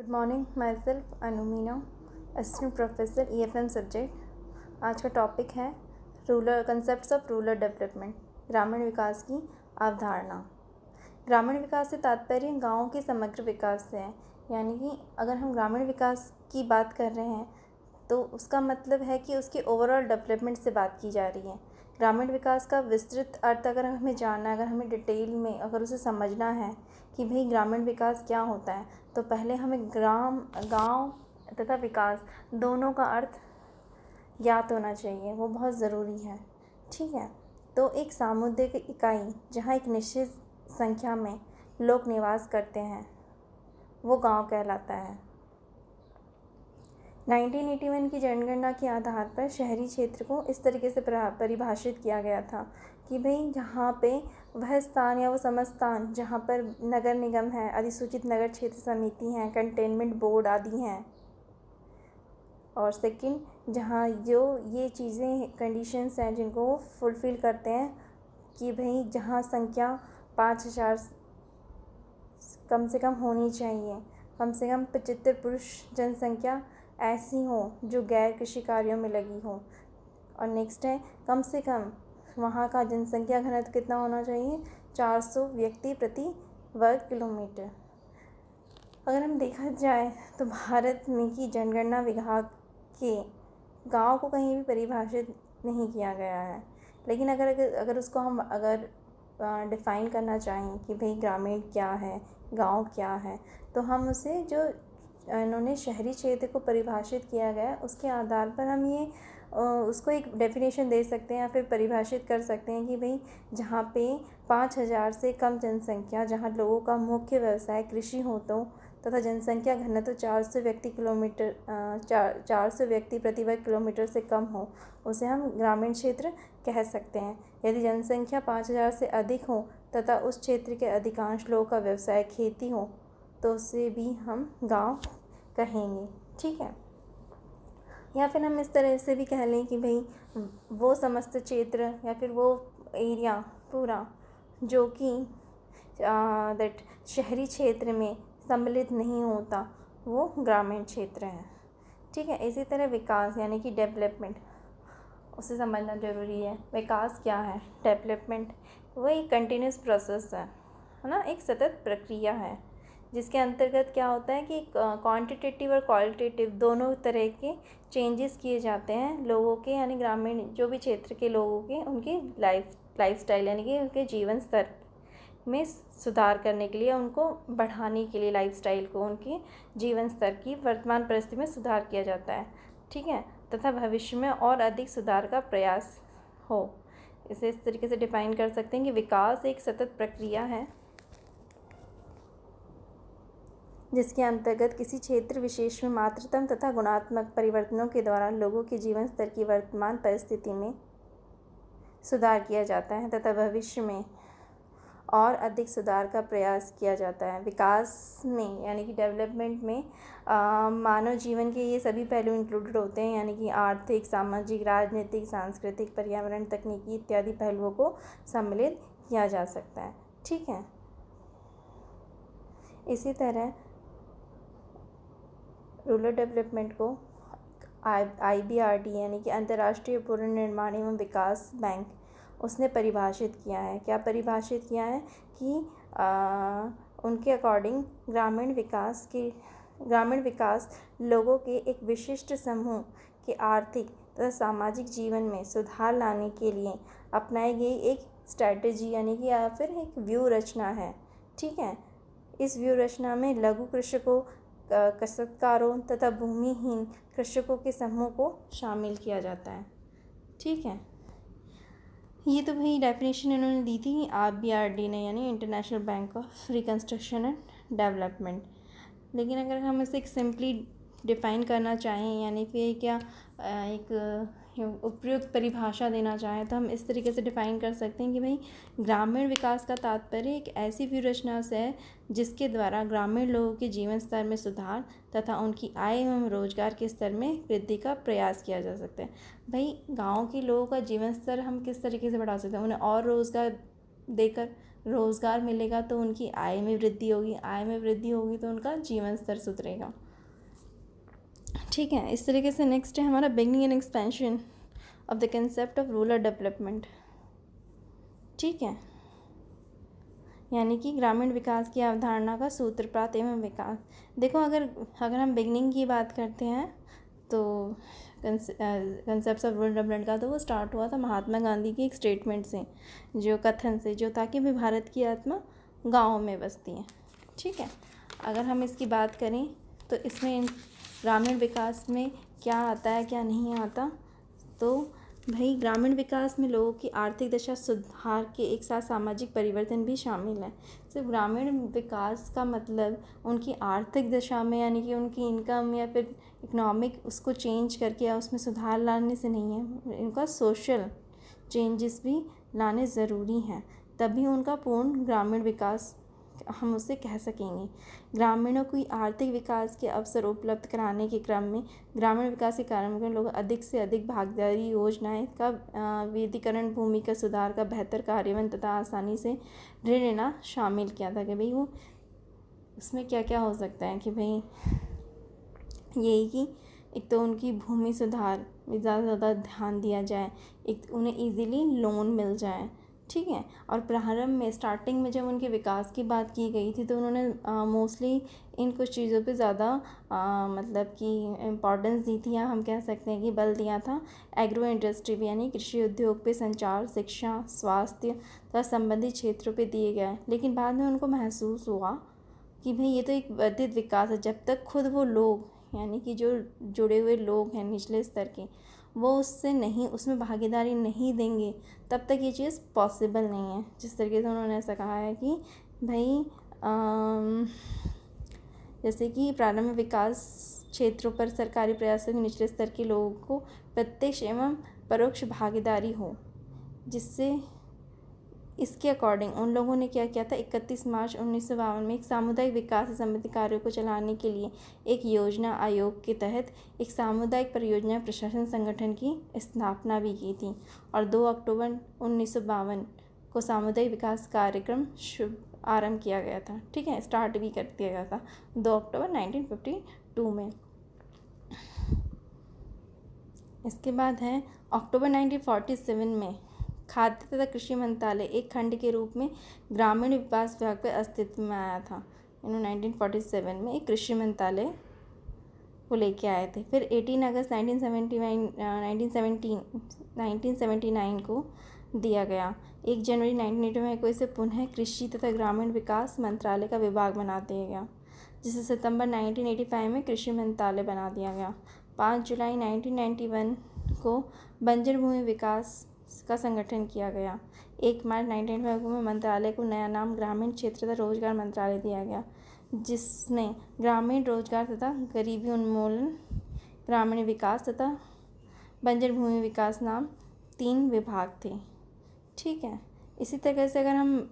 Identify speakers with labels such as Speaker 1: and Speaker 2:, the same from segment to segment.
Speaker 1: Good morning, my self Anu Meena, assistant professor EFM subject. आज का topic है rural concepts of rural development, ग्रामीण विकास की अवधारणा। ग्रामीण विकास से तात्पर्य गाँव के समग्र विकास से है। यानी कि अगर हम ग्रामीण विकास की बात कर रहे हैं तो उसका मतलब है कि उसके ओवरऑल डेवलपमेंट से बात की जा रही है। ग्रामीण विकास का विस्तृत अर्थ अगर हमें जानना है, अगर हमें डिटेल में अगर उसे समझना है कि भाई ग्रामीण विकास क्या होता है, तो पहले हमें गांव तथा विकास दोनों का अर्थ ज्ञात होना चाहिए, वो बहुत ज़रूरी है। ठीक है, तो एक सामुदायिक इकाई जहाँ एक निश्चित संख्या में लोग निवास करते हैं वो गांव कहलाता है। 1981 की जनगणना के आधार पर शहरी क्षेत्र को इस तरीके से परिभाषित किया गया था कि भाई जहाँ पे वह स्थान या वो समस्थान जहाँ पर नगर निगम है, अधिसूचित नगर क्षेत्र समिति हैं, कंटेनमेंट बोर्ड आदि हैं, और सेकंड जहाँ जो ये चीज़ें कंडीशंस हैं जिनको वो फुलफ़िल करते हैं कि भाई जहाँ संख्या 5000 कम से कम होनी चाहिए, कम से कम 75 पुरुष जनसंख्या ऐसी हो जो गैर कृषि कार्यों में लगी हो, और नेक्स्ट है कम से कम वहाँ का जनसंख्या घनत्व कितना होना चाहिए, 400 व्यक्ति प्रति वर्ग किलोमीटर। अगर हम देखा जाए तो भारत में की जनगणना विभाग के गांव को कहीं भी परिभाषित नहीं किया गया है, लेकिन अगर उसको हम डिफ़ाइन करना चाहें कि भाई ग्रामीण क्या है, गांव क्या है, तो हम उसे जो इन्होंने शहरी क्षेत्र को परिभाषित किया गया उसके आधार पर हम ये उसको एक डेफिनेशन दे सकते हैं या फिर परिभाषित कर सकते हैं कि भाई जहाँ पे 5000 से कम जनसंख्या, जहाँ लोगों का मुख्य व्यवसाय कृषि हो तो तथा जनसंख्या घनत्व 400 व्यक्ति प्रति वर्ग किलोमीटर से कम हो, उसे हम ग्रामीण क्षेत्र कह सकते हैं। यदि जनसंख्या 5000 से अधिक हो तथा उस क्षेत्र के अधिकांश लोगों का व्यवसाय खेती हो तो उसे भी हम गांव कहेंगे। ठीक है, या फिर हम इस तरह से भी कह लें कि भाई वो समस्त क्षेत्र या फिर वो एरिया पूरा जो कि शहरी क्षेत्र में सम्मिलित नहीं होता वो ग्रामीण क्षेत्र है। ठीक है, इसी तरह विकास यानी कि डेवलपमेंट, उसे समझना ज़रूरी है। विकास क्या है? डेवलपमेंट वो एक कंटिन्यूस प्रोसेस है ना, एक सतत प्रक्रिया है जिसके अंतर्गत क्या होता है कि क्वांटिटेटिव और क्वालिटेटिव दोनों तरह के चेंजेस किए जाते हैं लोगों के, यानी ग्रामीण जो भी क्षेत्र के लोगों के उनके लाइफस्टाइल यानी कि उनके जीवन स्तर में सुधार करने के लिए, उनको बढ़ाने के लिए, लाइफस्टाइल को उनके जीवन स्तर की वर्तमान परिस्थिति में सुधार किया जाता है। ठीक है, तथा भविष्य में और अधिक सुधार का प्रयास हो। इसे इस तरीके से डिफाइन कर सकते हैं कि विकास एक सतत प्रक्रिया है जिसके अंतर्गत किसी क्षेत्र विशेष में मात्रात्मक तथा गुणात्मक परिवर्तनों के द्वारा लोगों के जीवन स्तर की वर्तमान परिस्थिति में सुधार किया जाता है तथा भविष्य में और अधिक सुधार का प्रयास किया जाता है। विकास में यानी कि डेवलपमेंट में मानव जीवन के ये सभी पहलू इंक्लूडेड होते हैं, यानी कि आर्थिक, सामाजिक, राजनीतिक, सांस्कृतिक, पर्यावरण, तकनीकी इत्यादि पहलुओं को सम्मिलित किया जा सकता है। ठीक है, इसी तरह रूरल डेवलपमेंट को IBRD यानी कि अंतर्राष्ट्रीय पुनर्निर्माण एवं विकास बैंक, उसने परिभाषित किया है। क्या परिभाषित किया है कि उनके अकॉर्डिंग ग्रामीण विकास लोगों के एक विशिष्ट समूह के आर्थिक तथा सामाजिक जीवन में सुधार लाने के लिए अपनाई गई एक स्ट्रैटेजी यानी कि या फिर एक व्यू रचना है। ठीक है, इस व्यू रचना में लघु कृषकों, काश्तकारों तथा भूमिहीन कृषकों के समूह को शामिल किया जाता है। ठीक है, ये तो भाई डेफिनेशन इन्होंने दी थी IBRD ने, यानी international bank of reconstruction and development. लेकिन अगर हम इसे एक सिंपली डिफ़ाइन करना चाहें यानी फिर क्या एक उपयुक्त परिभाषा देना चाहें तो हम इस तरीके से डिफ़ाइन कर सकते हैं कि भाई ग्रामीण विकास का तात्पर्य एक ऐसी व्यू रचना से है जिसके द्वारा ग्रामीण लोगों के जीवन स्तर में सुधार तथा उनकी आय एवं रोजगार के स्तर में वृद्धि का प्रयास किया जा सकता है। भाई गाँव के लोगों का जीवन स्तर हम किस तरीके से बढ़ा सकते हैं? उन्हें और रोज़गार देकर रोज़गार मिलेगा तो उनकी आय में वृद्धि होगी, आय में वृद्धि होगी तो उनका जीवन स्तर सुधरेगा। ठीक है, इस तरीके से नेक्स्ट है हमारा beginning and expansion of the concept of rural development. ठीक है, यानी कि ग्रामीण विकास की अवधारणा का सूत्रपात एवं विकास। देखो, अगर हम बिगनिंग की बात करते हैं तो कंसेप्ट ऑफ रूरल डेवलपमेंट का तो वो स्टार्ट हुआ था महात्मा गांधी की एक स्टेटमेंट से, जो कथन से, जो था कि भी भारत की आत्मा गाँव में बसती है। ठीक है, अगर हम इसकी बात करें तो इसमें ग्रामीण विकास में क्या आता है क्या नहीं आता, तो भाई ग्रामीण विकास में लोगों की आर्थिक दशा सुधार के एक साथ सामाजिक परिवर्तन भी शामिल है। सिर्फ ग्रामीण विकास का मतलब उनकी आर्थिक दशा में, यानी कि उनकी इनकम या फिर इकोनॉमिक उसको चेंज करके या उसमें सुधार लाने से नहीं है, इनका सोशल चेंजेस भी लाने ज़रूरी हैं, तभी उनका पूर्ण ग्रामीण विकास हम उसे कह सकेंगे। ग्रामीणों को आर्थिक विकास के अवसर उपलब्ध कराने के क्रम में ग्रामीण विकास के कार्यान्वयन में लोग अधिक से अधिक भागीदारी योजनाएं का विविधीकरण, भूमि का सुधार का बेहतर कार्यान्वयन तथा आसानी से ऋण लेना शामिल किया था। कि भाई वो उसमें क्या क्या हो सकता है कि भाई यही कि एक तो उनकी भूमि सुधार में ज़्यादा से ज़्यादा ध्यान दिया जाए, एक उन्हें इजीली लोन मिल जाए। ठीक है, और प्रारंभ में स्टार्टिंग में जब उनके विकास की बात की गई थी तो उन्होंने मोस्टली इन कुछ चीज़ों पे ज़्यादा मतलब कि इम्पॉर्टेंस दी थी, या हम कह सकते हैं कि बल दिया था एग्रो इंडस्ट्री पे, यानी कृषि उद्योग पे, संचार, शिक्षा, स्वास्थ्य तथा संबंधित क्षेत्रों पे दिए गए। लेकिन बाद में उनको महसूस हुआ कि भाई ये तो एक वर्धित विकास है, जब तक खुद वो लोग, यानी कि जो जुड़े हुए लोग हैं निचले स्तर के, वो उससे नहीं, उसमें भागीदारी नहीं देंगे, तब तक ये चीज़ पॉसिबल नहीं है। जिस तरीके से उन्होंने ऐसा कहा है कि भाई जैसे कि प्रारंभिक विकास क्षेत्रों पर सरकारी प्रयासों के निचले स्तर के लोगों को प्रत्यक्ष एवं परोक्ष भागीदारी हो, जिससे इसके अकॉर्डिंग उन लोगों ने क्या किया था, 31 मार्च 1952 में एक सामुदायिक विकास से संबंधित कार्यों को चलाने के लिए एक योजना आयोग के तहत एक सामुदायिक परियोजना प्रशासन संगठन की स्थापना भी की थी, और 2 अक्टूबर 1952 को सामुदायिक विकास कार्यक्रम आरंभ किया गया था। ठीक है, स्टार्ट भी कर दिया गया था 2 अक्टूबर 1952 में। इसके बाद है अक्टूबर 1947 में खाद्य तथा कृषि मंत्रालय एक खंड के रूप में ग्रामीण विकास विभाग पर अस्तित्व में आया था। 1947 में एक कृषि मंत्रालय को लेके आए थे। फिर 18 अगस्त 1979 को दिया गया। 1 जनवरी 1981 को इसे पुनः कृषि तथा ग्रामीण विकास मंत्रालय का विभाग बना दिया गया, जिसे सितंबर 1985 में कृषि मंत्रालय बना दिया गया। 5 जुलाई 1991 को बंजर भूमि विकास का संगठन किया गया। 1 मार्च 1995 को मंत्रालय को नया नाम ग्रामीण क्षेत्र तथा रोजगार मंत्रालय दिया गया, जिसमें ग्रामीण रोजगार तथा गरीबी उन्मूलन, ग्रामीण विकास तथा बंजर भूमि विकास नाम 3 विभाग थे। ठीक है, इसी तरह से अगर हम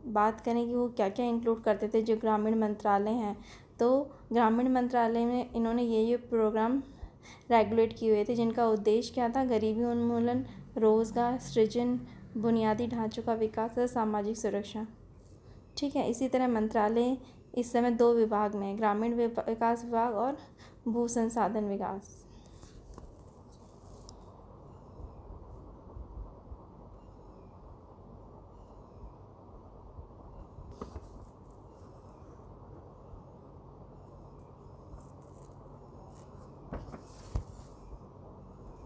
Speaker 1: बात करें कि वो क्या क्या इंक्लूड करते थे जो ग्रामीण मंत्रालय हैं, तो ग्रामीण मंत्रालय में इन्होंने ये प्रोग्राम रेगुलेट किए हुए थे, जिनका उद्देश्य क्या था, गरीबी उन्मूलन, रोजगार सृजन, बुनियादी ढांचों का विकास तथा सामाजिक सुरक्षा। ठीक है, इसी तरह मंत्रालय इस समय 2 विभाग में, ग्रामीण विकास विभाग और भू संसाधन विकास।